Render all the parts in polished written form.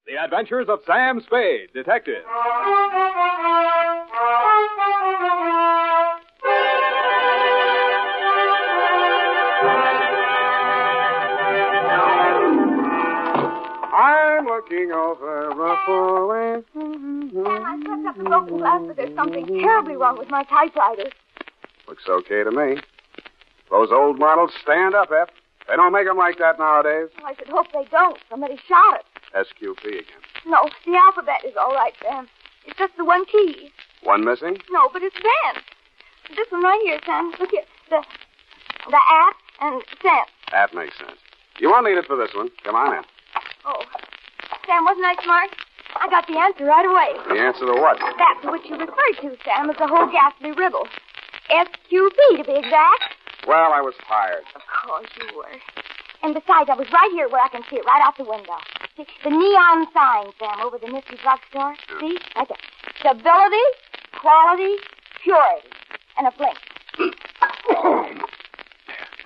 The Adventures of Sam Spade, Detective. I'm looking over a four-way... Sam, I swept up the broken glass, but there's something terribly wrong with my typewriter. Looks okay to me. Those old models stand up, Eph. They don't make them like that nowadays. Oh, I should hope they don't. Somebody shot it. S.Q.P. again. No, the alphabet is all right, Sam. It's just the one key. One missing? No, but it's bent. This one right here, Sam. Look here. The at and cent. That makes sense. You won't need it for this one. Come on in. Oh. Sam, wasn't I smart? I got the answer right away. The answer to what? That to which you referred to, Sam, is the whole ghastly riddle. S.Q.P. to be exact. Well, I was tired. Of course you were. And besides, I was right here where I can see it right out the window. See, the neon sign, Sam, over the Nifty drugstore. See? Right there. Stability, quality, purity. And a blink.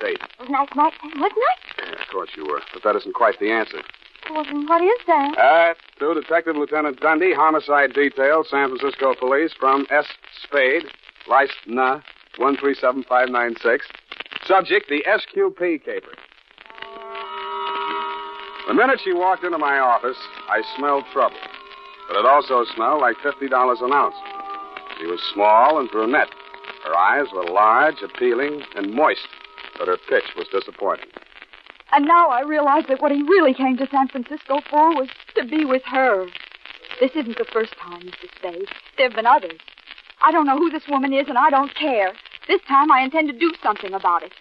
Date. Wasn't I smart, Sam? Wasn't I? Yeah, of course you were. But that isn't quite the answer. Well, then what is that? To Detective Lieutenant Dundee, Homicide Detail, San Francisco Police, from S. Spade, license 1375996. Subject, the S.Q.P. caper. The minute she walked into my office, I smelled trouble. But it also smelled like $50 an ounce. She was small and brunette. Her eyes were large, appealing, and moist. But her pitch was disappointing. And now I realize that what he really came to San Francisco for was to be with her. This isn't the first time, Mr. Spade. There have been others. I don't know who this woman is, and I don't care. This time I intend to do something about it.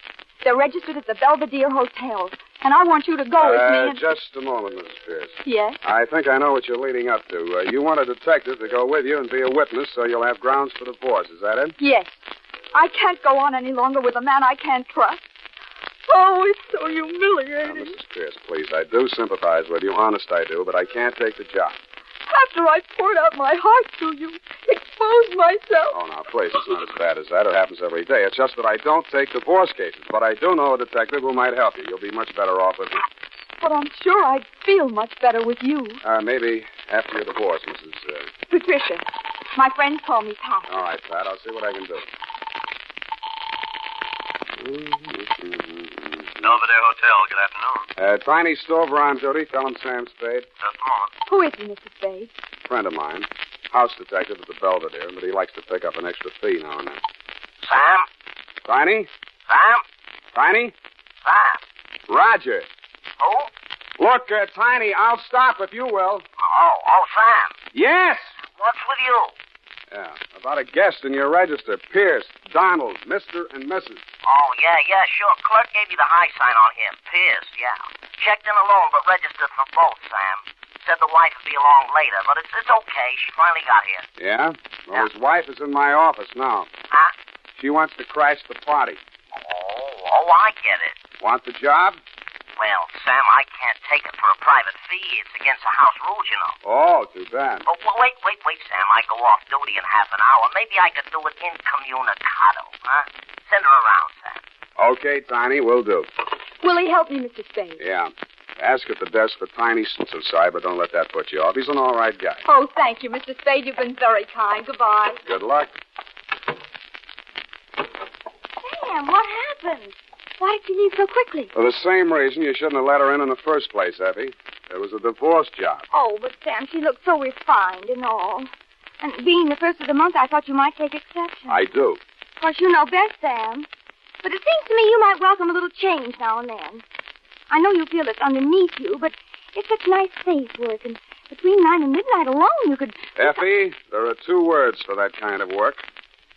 They're registered at the Belvedere Hotel, and I want you to go with me and... Just a moment, Mrs. Pierce. Yes? I think I know what you're leading up to. You want a detective to go with you and be a witness so you'll have grounds for divorce. Is that it? Yes. I can't go on any longer with a man I can't trust. Oh, it's so humiliating. Now, Mrs. Pierce, please, I do sympathize with you. Honest, I do, but I can't take the job. After I poured out my heart to you, exposed myself. Oh, now, please, it's not as bad as that. It happens every day. It's just that I don't take divorce cases, but I do know a detective who might help you. You'll be much better off with me. But I'm sure I'd feel much better with you. Maybe after your divorce, Mrs. Patricia. My friends call me Pat. All right, Pat, I'll see what I can do. Belvedere Hotel, good afternoon. Tiny Stover on duty. Tell him Sam Spade. Just a moment. Who is he, Mr. Spade? Friend of mine. House detective at the Belvedere, but he likes to pick up an extra fee now and then. Sam? Tiny? Sam? Tiny? Sam? Roger. Who? Look, Tiny, I'll stop if you will. Oh, Sam. Yes! What's with you? Yeah, about a guest in your register. Pierce, Donald, Mr. and Mrs. Oh, yeah, sure. Clerk gave you the high sign on him. Pierce, yeah. Checked in alone, but registered for both, Sam. Said the wife would be along later, but it's okay. She finally got here. Yeah? Well, his wife is in my office now. Huh? She wants to crash the party. Oh, I get it. Want the job? Well, Sam, I can't take it for a private fee. It's against the house rules, you know. Oh, too bad. Oh, well, wait, Sam. I go off duty in half an hour. Maybe I could do it incommunicado, huh? Send her around, Sam. Okay, Tiny, will do. Will he help me, Mr. Spade? Yeah. Ask at the desk for Tiny. So sorry, but don't let that put you off. He's an all right guy. Oh, thank you, Mr. Spade. You've been very kind. Goodbye. Good luck. Sam, what happened? Why did you leave so quickly? For the same reason you shouldn't have let her in the first place, Effie. There was a divorce job. Oh, but Sam, she looked so refined and all. And being the first of the month, I thought you might take exception. I do. Of course, you know best, Sam. But it seems to me you might welcome a little change now and then. I know you feel it's underneath you, but it's such nice, safe work. And between 9 and midnight alone, you could... Effie, there are 2 words for that kind of work.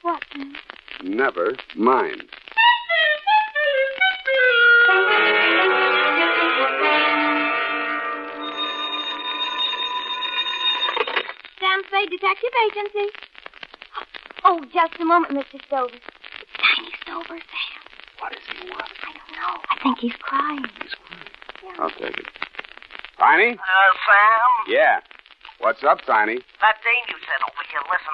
What, Sam? Never mind. Sam Spade Detective Agency. Oh, just a moment, Mr. Stover. It's Tiny Stover, Sam. What does he want? I don't know. I think he's crying. He's crying. Yeah. I'll take it. Tiny? Sam? Yeah. What's up, Tiny? That dame you said over here, listen,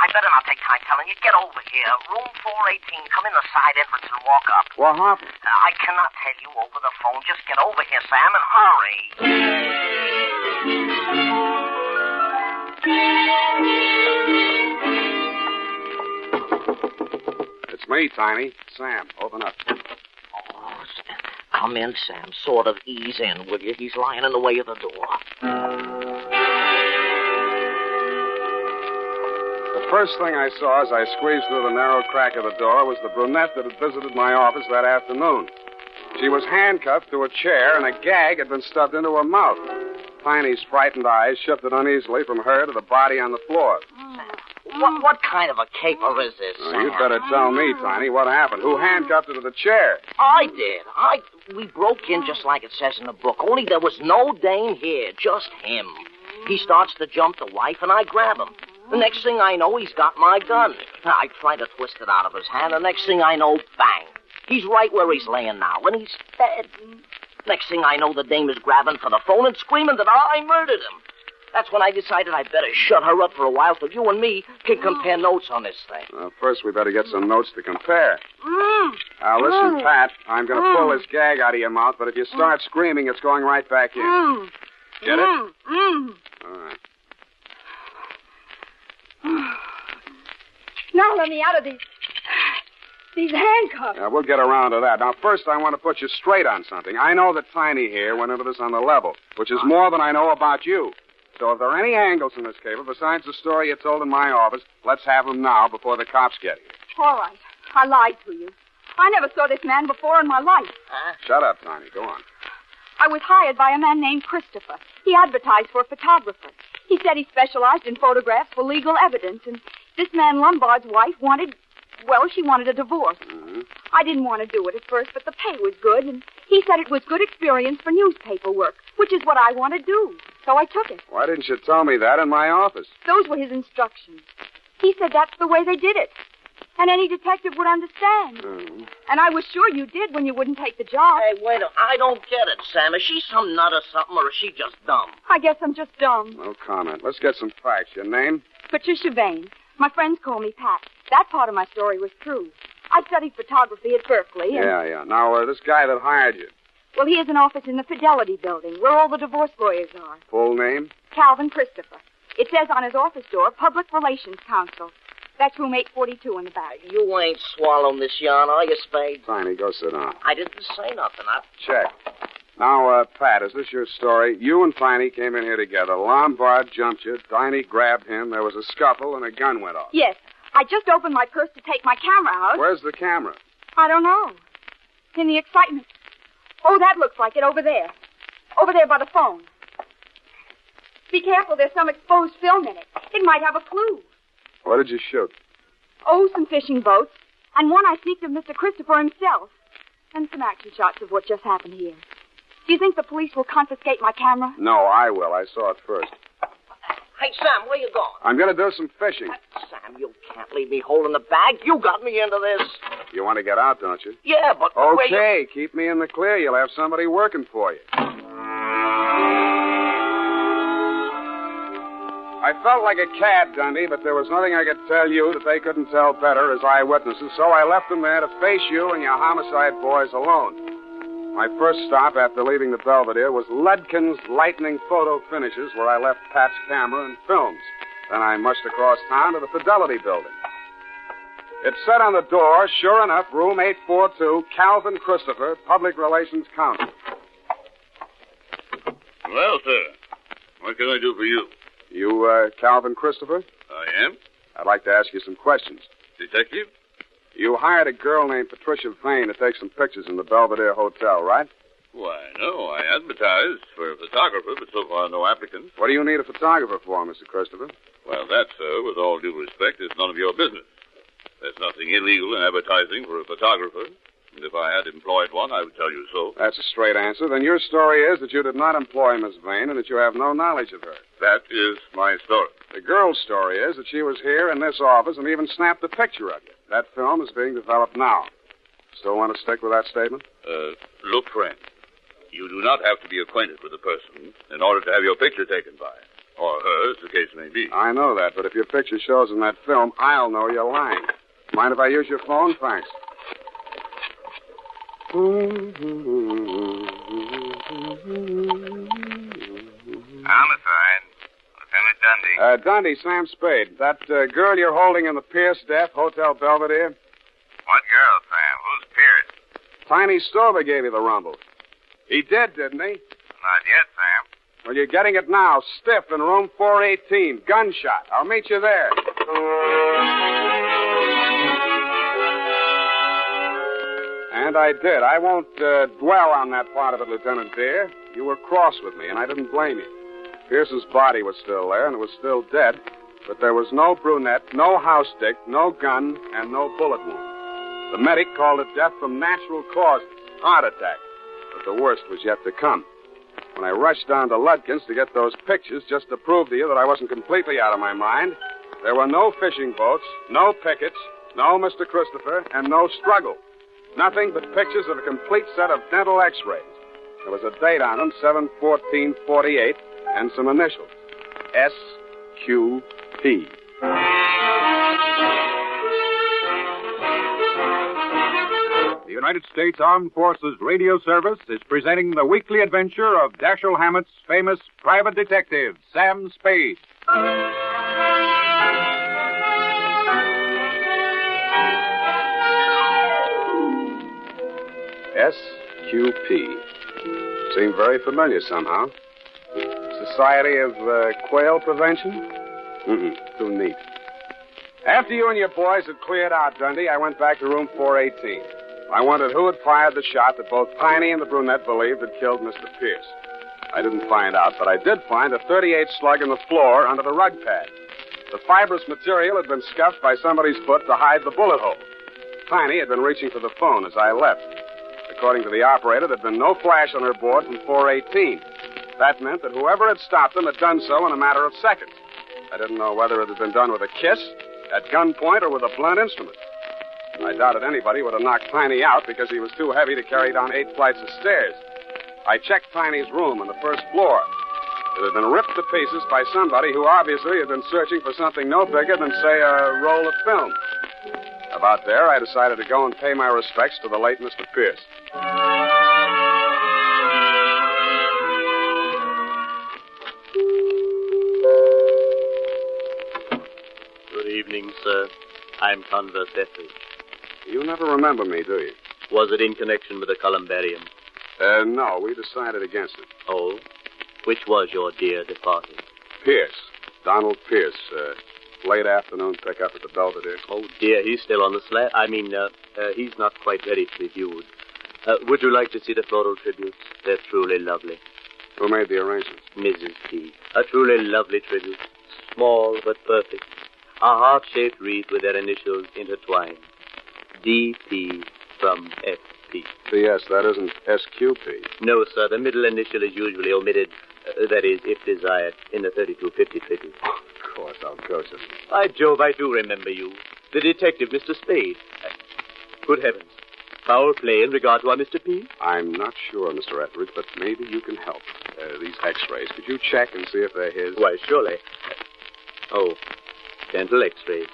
I better not take time telling you. Get over here. Room 418. Come in the side entrance and walk up. What happened? I cannot tell you over the phone. Just get over here, Sam, and hurry. It's me, Tiny. Sam, open up. Oh, come in, Sam. Sort of ease in, will you? He's lying in the way of the door. The first thing I saw as I squeezed through the narrow crack of the door was the brunette that had visited my office that afternoon. She was handcuffed to a chair, and a gag had been stuffed into her mouth. Tiny's frightened eyes shifted uneasily from her to the body on the floor. What kind of a caper is this, Sam? You'd better tell me, Tiny, what happened. Who handcuffed her to the chair? I did. We broke in just like it says in the book, only there was no dame here, just him. He starts to jump the wife, and I grab him. The next thing I know, he's got my gun. I try to twist it out of his hand. The next thing I know, bang. He's right where he's laying now, and he's dead. Next thing I know, the dame is grabbing for the phone and screaming that I murdered him. That's when I decided I'd better shut her up for a while so you and me can compare notes on this thing. Well, first we better get some notes to compare. Now, listen, Pat, I'm going to pull this gag out of your mouth, but if you start screaming, it's going right back in. Get it? All right. Now let me out of these handcuffs. Yeah, we'll get around to that. Now, first, I want to put you straight on something. I know that Tiny here went into this on the level, which is more than I know about you. So if there are any angles in this caper besides the story you told in my office, let's have them now before the cops get here. All right. I lied to you. I never saw this man before in my life. Shut up, Tiny. Go on. I was hired by a man named Christopher. He advertised for a photographer. He said he specialized in photographs for legal evidence, and this man Lombard's wife wanted a divorce. Mm-hmm. I didn't want to do it at first, but the pay was good, and he said it was good experience for newspaper work, which is what I want to do. So I took it. Why didn't you tell me that in my office? Those were his instructions. He said that's the way they did it. And any detective would understand. Mm-hmm. And I was sure you did when you wouldn't take the job. Hey, wait a minute. I don't get it, Sam. Is she some nut or something, or is she just dumb? I guess I'm just dumb. No comment. Let's get some facts. Your name? Patricia Vane. My friends call me Pat. That part of my story was true. I studied photography at Berkeley. And... Yeah. Now, this guy that hired you. Well, he has an office in the Fidelity Building, where all the divorce lawyers are. Full name? Calvin Christopher. It says on his office door, Public Relations Counsel. That's room 842 in the back. You ain't swallowing this yarn, are you, Spade? Tiny, go sit down. I didn't say nothing. Check. Now, Pat, is this your story? You and Tiny came in here together. Lombard jumped you. Tiny grabbed him. There was a scuffle, and a gun went off. Yes. I just opened my purse to take my camera out. Where's the camera? I don't know. In the excitement. Oh, that looks like it over there. Over there by the phone. Be careful, there's some exposed film in it. It might have a clue. What did you shoot? Oh, some fishing boats. And one I sneaked of Mr. Christopher himself. And some action shots of what just happened here. Do you think the police will confiscate my camera? No, I will. I saw it first. Hey, Sam, where you going? I'm going to do some fishing. Sam, you can't leave me holding the bag. You got me into this. You want to get out, don't you? Yeah, but... Okay, keep me in the clear. You'll have somebody working for you. I felt like a cad, Dundee, but there was nothing I could tell you that they couldn't tell better as eyewitnesses, so I left them there to face you and your homicide boys alone. My first stop after leaving the Belvedere was Ledkin's Lightning Photo Finishes, where I left Pat's camera and films. Then I mushed across town to the Fidelity Building. It said on the door, sure enough, room 842, Calvin Christopher, Public Relations Counsel. Well, sir, what can I do for you? You, Calvin Christopher? I am. I'd like to ask you some questions. Detective? You hired a girl named Patricia Vane to take some pictures in the Belvedere Hotel, right? Why, no. I advertised for a photographer, but so far no applicants. What do you need a photographer for, Mr. Christopher? Well, that, sir, with all due respect, is none of your business. There's nothing illegal in advertising for a photographer. And if I had employed one, I would tell you so. That's a straight answer. Then your story is that you did not employ Miss Vane and that you have no knowledge of her. That is my story. The girl's story is that she was here in this office and even snapped a picture of you. That film is being developed now. Still want to stick with that statement? Look, friend, you do not have to be acquainted with the person in order to have your picture taken by her. Or her, as the case may be. I know that, but if your picture shows in that film, I'll know you're lying. Mind if I use your phone? Thanks. I'm a Dundee, Sam Spade. That girl you're holding in the Pierce death, Hotel Belvedere? What girl, Sam? Who's Pierce? Tiny Stover gave you the rumble. He did, didn't he? Not yet, Sam. Well, you're getting it now, stiff in room 418. Gunshot. I'll meet you there. And I did. I won't dwell on that part of it, Lieutenant dear. You were cross with me, and I didn't blame you. Pierce's body was still there, and it was still dead, but there was no brunette, no house stick, no gun, and no bullet wound. The medic called it death from natural causes, heart attack, but the worst was yet to come. When I rushed down to Ludkin's to get those pictures just to prove to you that I wasn't completely out of my mind, there were no fishing boats, no pickets, no Mr. Christopher, and no struggle. Nothing but pictures of a complete set of dental x-rays. There was a date on them, 7/14/48, and some initials. S.Q.P. The United States Armed Forces Radio Service is presenting the weekly adventure of Dashiell Hammett's famous private detective, Sam Spade. S.Q.P. Seemed very familiar somehow. Society of Quail Prevention? Too neat. After you and your boys had cleared out, Dundee, I went back to room 418. I wondered who had fired the shot that both Piney and the brunette believed had killed Mr. Pierce. I didn't find out, but I did find a .38 slug in the floor under the rug pad. The fibrous material had been scuffed by somebody's foot to hide the bullet hole. Piney had been reaching for the phone as I left. According to the operator, there'd been no flash on her board from 418. That meant that whoever had stopped them had done so in a matter of seconds. I didn't know whether it had been done with a kiss, at gunpoint, or with a blunt instrument. I doubted anybody would have knocked Piney out because he was too heavy to carry down 8 flights of stairs. I checked Piney's room on the first floor. It had been ripped to pieces by somebody who obviously had been searching for something no bigger than, say, a roll of film. About there, I decided to go and pay my respects to the late Mr. Pierce. Good evening, sir. I'm Converse Etheridge. You never remember me, do you? Was it in connection with the columbarium? No, we decided against it. Oh? Which was your dear departed? Pierce. Donald Pierce. Late afternoon pickup at the Belvedere. Oh, dear, he's still on the slab. He's not quite ready to be viewed. Would you like to see the floral tributes? They're truly lovely. Who made the arrangements? Mrs. P. A truly lovely tribute. Small but perfect. A heart-shaped wreath with their initials intertwined. D.P. from F.P. P.S., that isn't S.Q.P. No, sir. The middle initial is usually omitted. That is, if desired, in the 3250 tribute. Of course, I'll coach it. By Jove, I do remember you. The detective, Mr. Spade. Good heavens. Foul play in regard to our Mr. P? I'm not sure, Mr. Etheridge, but maybe you can help. These x-rays, could you check and see if they're his? Why, surely. Oh, dental x-rays.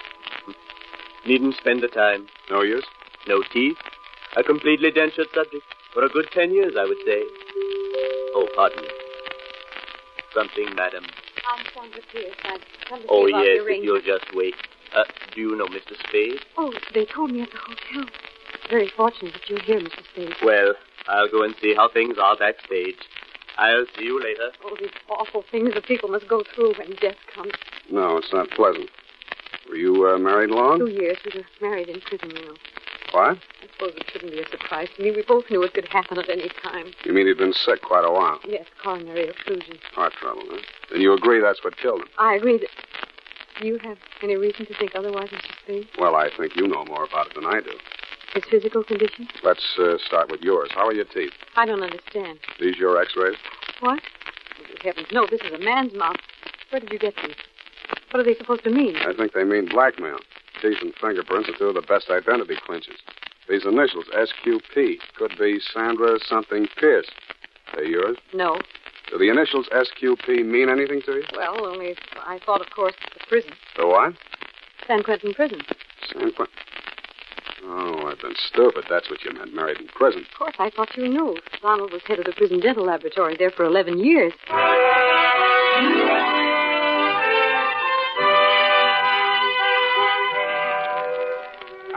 Needn't spend the time. No use? No teeth. A completely dentured subject. For a good 10 years, I would say. Oh, pardon me. Something, madam. I'm Sandra Pierce. I've come to Oh, see about yes, the ring. if you'll just wait. Do you know Mr. Spade? Oh, they told me at the hotel. Very fortunate that you're here, Mr. Spade. Well, I'll go and see how things are backstage. I'll see you later. Oh, these awful things that people must go through when death comes. No, it's not pleasant. Were you married long? 2 years. We were married in prison, you know. What? I suppose it shouldn't be a surprise to me. We both knew it could happen at any time. You mean he'd been sick quite a while? Yes, coronary occlusion. Heart trouble, huh? Then you agree that's what killed him? I agree that... Do you have any reason to think otherwise, Mr. Spade? Well, I think you know more about it than I do. His physical condition? Let's start with yours. How are your teeth? I don't understand. These your x-rays? What? Oh, good heavens, no, this is a man's mouth. Where did you get these? What are they supposed to mean? I think they mean blackmail. Teeth and fingerprints are two of the best identity clinches. These initials, S.Q.P., could be Sandra something Pierce. They yours? No. Do the initials S.Q.P. mean anything to you? Well, only I thought, of course, the prison. The what? San Quentin prison. San Quentin. Oh, I've been stupid. That's what you meant, married in prison. Of course, I thought you knew. Donald was head of the prison dental laboratory there for 11 years.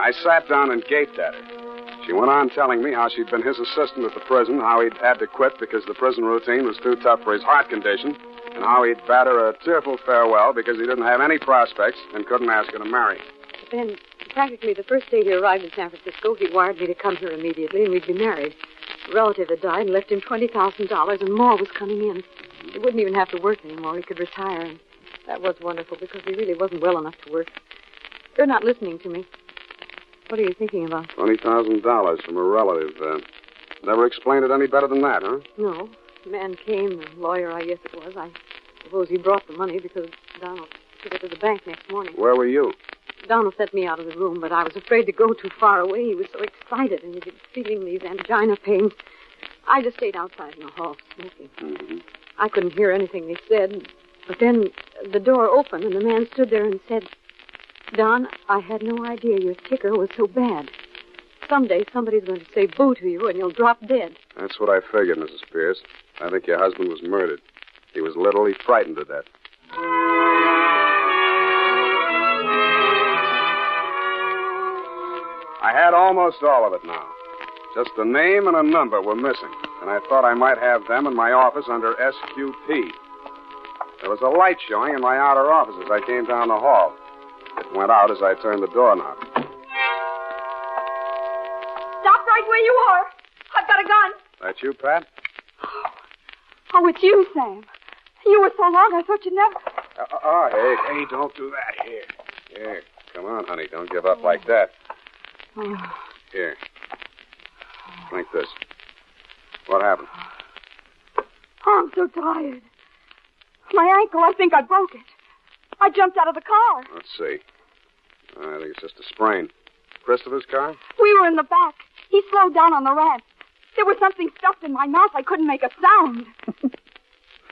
I sat down and gaped at her. She went on telling me how she'd been his assistant at the prison, how he'd had to quit because the prison routine was too tough for his heart condition, and how he'd bade her a tearful farewell because he didn't have any prospects and couldn't ask her to marry. But then, practically the first day he arrived in San Francisco, he wired me to come here immediately and we'd be married. A relative had died and left him $20,000 and more was coming in. He wouldn't even have to work anymore. He could retire, and that was wonderful because he really wasn't well enough to work. You're not listening to me. What are you thinking about? $20,000 from a relative. Never explained it any better than that, huh? No. The man came, the lawyer, I guess it was. I suppose he brought the money because Donald took it to the bank next morning. Where were you? Donald set me out of the room, but I was afraid to go too far away. He was so excited, and he was feeling these angina pains. I just stayed outside in the hall, smoking. Mm-hmm. I couldn't hear anything they said, but then the door opened, and the man stood there and said, Don, I had no idea your ticker was so bad. Someday somebody's going to say boo to you, and you'll drop dead. That's what I figured, Mrs. Pierce. I think your husband was murdered. He was literally frightened to death. I had almost all of it now. Just a name and a number were missing, and I thought I might have them in my office under S.Q.P. There was a light showing in my outer office as I came down the hall. It went out as I turned the doorknob. Stop right where you are. I've got a gun. That you, Pat? Oh, it's you, Sam. You were so long, I thought you'd never... Hey, don't do that. Here. Come on, honey. Don't give up like that. Oh. Here. Drink this. What happened? Oh, I'm so tired. My ankle, I think I broke it. I jumped out of the car. Let's see. I think it's just a sprain. Christopher's car? We were in the back. He slowed down on the ramp. There was something stuffed in my mouth. I couldn't make a sound.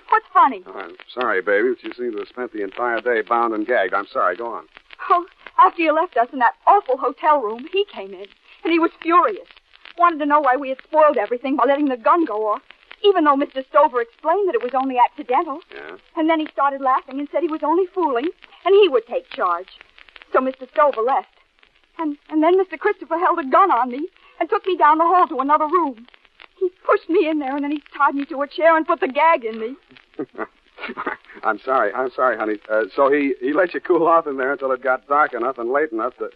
What's funny? Oh, I'm sorry, baby, but you seem to have spent the entire day bound and gagged. I'm sorry. Go on. Oh, after you left us in that awful hotel room, he came in, and he was furious. Wanted to know why we had spoiled everything by letting the gun go off, even though Mr. Stover explained that it was only accidental. Yeah? And then he started laughing and said he was only fooling, and he would take charge. So Mr. Stover left. And then Mr. Christopher held a gun on me and took me down the hall to another room. He pushed me in there, and then he tied me to a chair and put the gag in me. I'm sorry, honey. So he let you cool off in there until it got dark enough and late enough to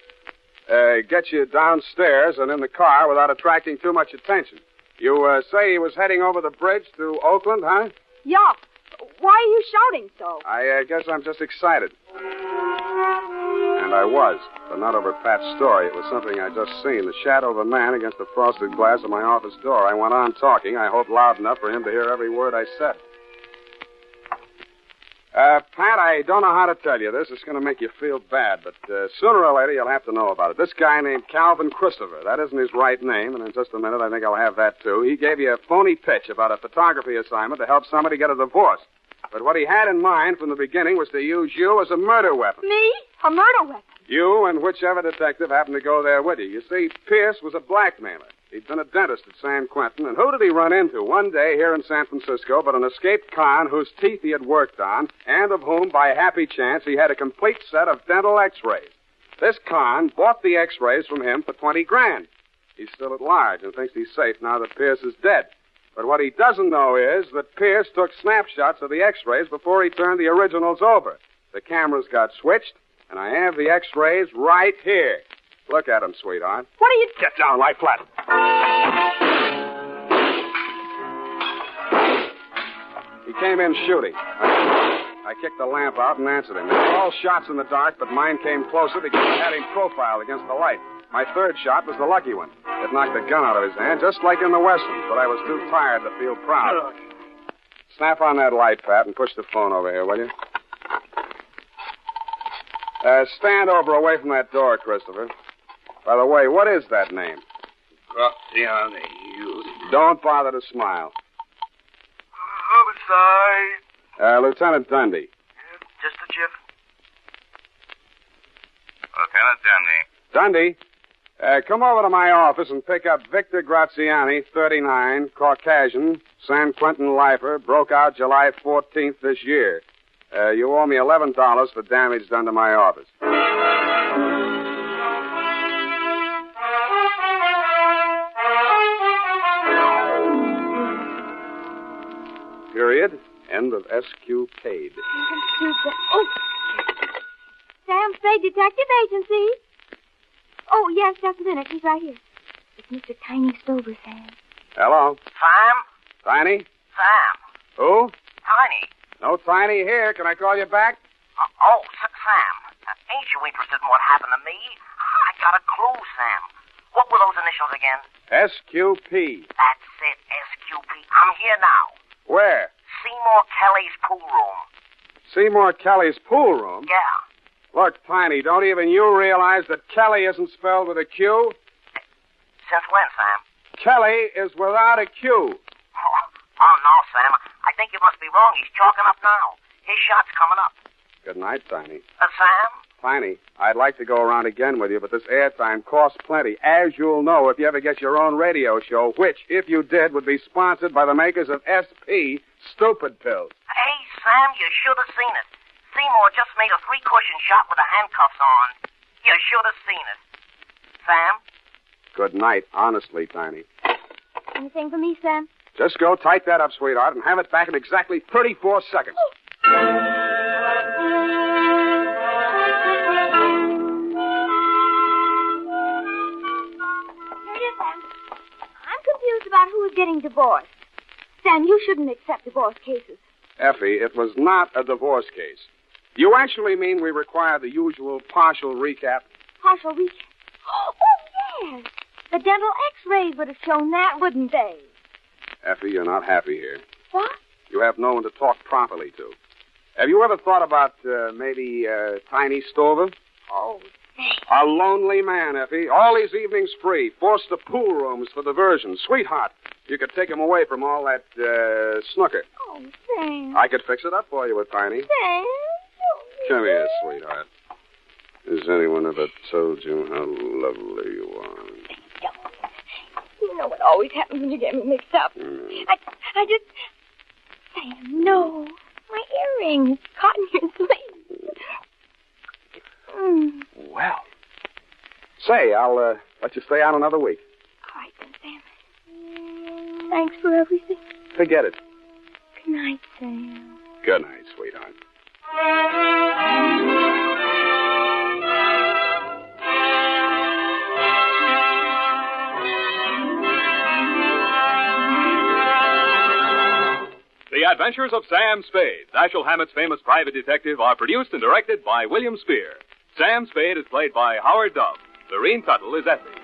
get you downstairs and in the car without attracting too much attention. You say he was heading over the bridge to Oakland, huh? Yeah. Why are you shouting so? I guess I'm just excited. And I was, but not over Pat's story. It was something I'd just seen. The shadow of a man against the frosted glass of my office door. I went on talking. I hoped loud enough for him to hear every word I said. Pat, I don't know how to tell you this. It's going to make you feel bad, but sooner or later you'll have to know about it. This guy named Calvin Christopher, that isn't his right name, and in just a minute I think I'll have that too. He gave you a phony pitch about a photography assignment to help somebody get a divorce. But what he had in mind from the beginning was to use you as a murder weapon. Me? A murder weapon? You and whichever detective happened to go there with you. You see, Pierce was a blackmailer. He'd been a dentist at San Quentin, and who did he run into one day here in San Francisco but an escaped con whose teeth he had worked on, and of whom, by happy chance, he had a complete set of dental x-rays. This con bought the x-rays from him for $20,000. He's still at large and thinks he's safe now that Pierce is dead. But what he doesn't know is that Pierce took snapshots of the x-rays before he turned the originals over. The cameras got switched, and I have the x-rays right here. Look at them, sweetheart. What are you... Get down, lie flat. He came in shooting. I kicked the lamp out and answered him. They were all shots in the dark, but mine came closer because I had him profiled against the light. My third shot was the lucky one. It knocked the gun out of his hand, just like in the Westerns, but I was too tired to feel proud. Snap on that light, Pat, and push the phone over here, will you? Stand over away from that door, Christopher. By the way, what is that name? Graziani, you. Don't bother to smile. Homicide. Lieutenant Dundee. Yeah, just a jiff. Lieutenant Dundee. Dundee, come over to my office and pick up Victor Graziani, 39, Caucasian, San Quentin lifer, broke out July 14th this year. You owe me $11 for damage done to my office. Period. End of S.Q. paid. Oh. Sam Spade Detective Agency. Oh, yes, just a minute. He's right here. It's Mr. Tiny Stover, Sam. Hello. Sam? Tiny? Sam. Who? Tiny. No Tiny here. Can I call you back? Sam. Ain't you interested in what happened to me? I got a clue, Sam. What were those initials again? S.Q.P. That's it, S.Q.P. I'm here now. Where? Seymour Kelly's pool room. Seymour Kelly's pool room? Yeah. Look, Tiny, don't even you realize that Kelly isn't spelled with a Q? Since when, Sam? Kelly is without a Q. Oh, no, Sam. I think you must be wrong. He's chalking up now. His shot's coming up. Good night, Tiny. Sam? Tiny, I'd like to go around again with you, but this airtime costs plenty. As you'll know if you ever get your own radio show, which, if you did, would be sponsored by the makers of S.P. Stupid Pills. Hey, Sam, you should have seen it. Seymour just made a 3-cushion shot with the handcuffs on. You should have seen it. Sam? Good night, honestly, Tiny. Anything for me, Sam? Just go tight that up, sweetheart, and have it back in exactly 34 seconds. About who is getting divorced. Sam, you shouldn't accept divorce cases. Effie, it was not a divorce case. You actually mean we require the usual partial recap? Partial recap? Oh, yes. The dental x-rays would have shown that, wouldn't they? Effie, you're not happy here. What? You have no one to talk properly to. Have you ever thought about maybe Tiny Stover? Oh, a lonely man, Effie. All these evenings free. Forced to pool rooms for diversion. Sweetheart, you could take him away from all that snooker. Oh, Sam. I could fix it up for you with Tiny. Sam. Come here, sweetheart. Has anyone ever told you how lovely you are? You know what always happens when you get me mixed up. I just... Sam, no. My earrings caught in your sleeve. Well. Say, I'll let you stay out another week. All right, then, Sam. Thanks for everything. Forget it. Good night, Sam. Good night, sweetheart. The Adventures of Sam Spade, Dashiell Hammett's famous private detective, are produced and directed by William Spear. Sam Spade is played by Howard Dove. Lorene Tuttle is Effie.